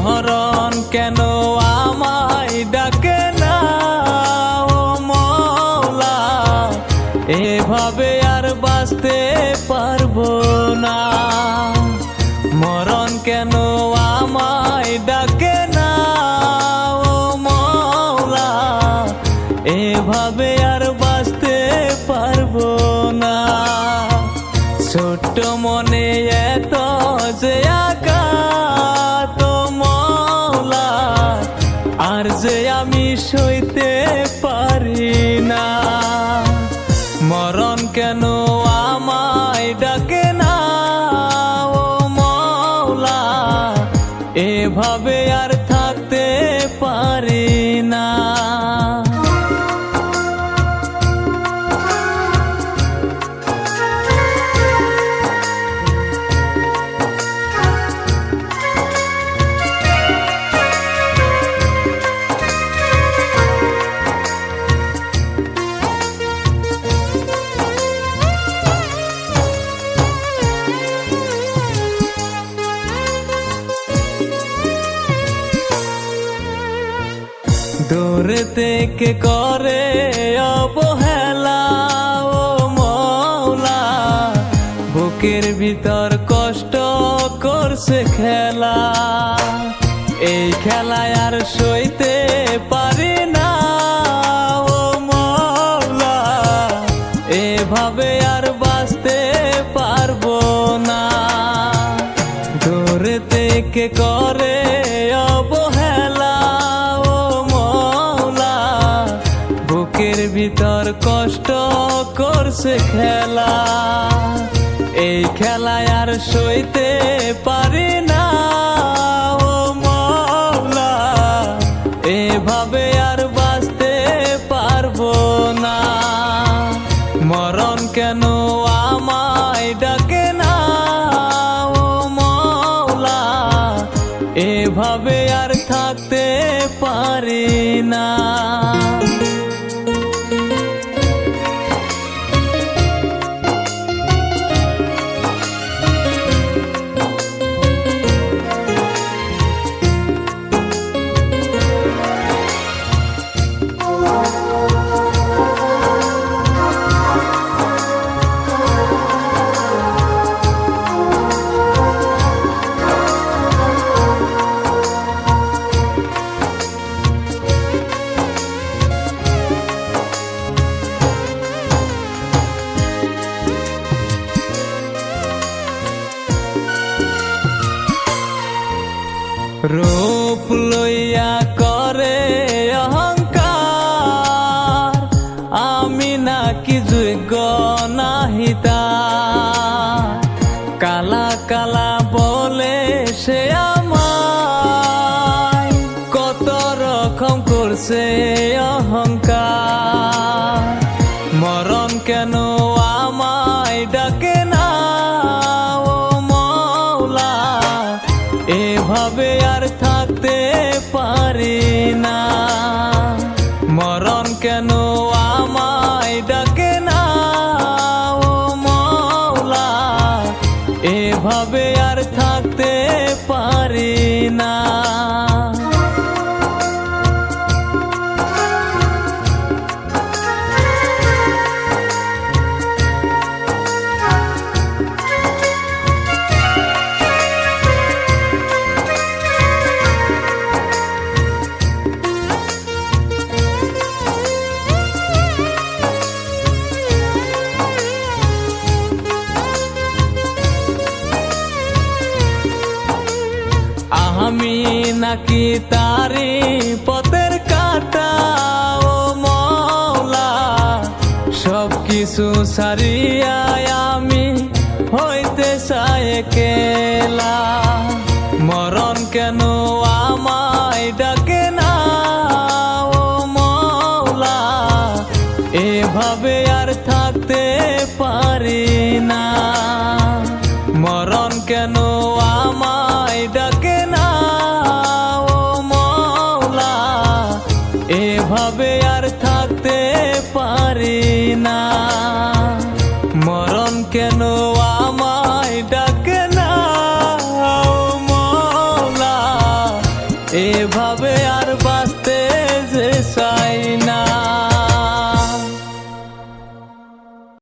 মরণ কেন আমায় ডাকে না ও মওলা, এভাবে আর বাঁচতে পারবো না। মরণ কেন আমায় ডাকে না ও মওলা, এভাবে আর বাঁচতে পারবো না। ছোট্ট মনে এত যে আঘাত ও মওলা, আর যে আমি সইতে পারি না। মরণ কেন আমায় ডাকে না ও মওলা, এভাবে আর থাকতে পারি না। দূরে থেকে করে অবহেলা ও মওলা, বুকের ভিতর কষ্ট করছে খেলা। এই খেলায় আর সইতে পারি না ও মওলা, এভাবে আর বাঁচতে পারবো না। দূরে থেকে করে অবহেলা ও মওলা, বুকের ভিতর কষ্ট করছে খেলা। এই খেলায় আর সইতে পারি না ও মওলা, এভাবে আর বাঁচতে পারবো না। মরণ কেন আমায় ডাকে না ও মওলা, এভাবে আর থাকতে পারি না। রূপ লইয়া করে অহংকার, আমি নাকি যোগ্য নাহি তার। কালা কালা বলে সে আমায়, কত রকম করছে অহংকার। মরণ কেন আমায় ডাকে না ও মওলা, এভাবে আর থাকতে পারি না। মরণ কেন আমায় ডাকে না ও মওলা, এভাবে আর থাকতে পারি না। আমি নাকি তারি পথের কাটা ও মওলা, সব কিছু ছাড়িয়া আমি হইতে চাই একলা। মরণ কেন আমায় ডাকে না ও মওলা, এভাবে আর থাকতে পারি না। মরণ কেন আমায় ডাকে না ও মওলা, এভাবে আর থাকতে পারি না। মরণ কেন আমায় ডাকে না ও মওলা, এভাবে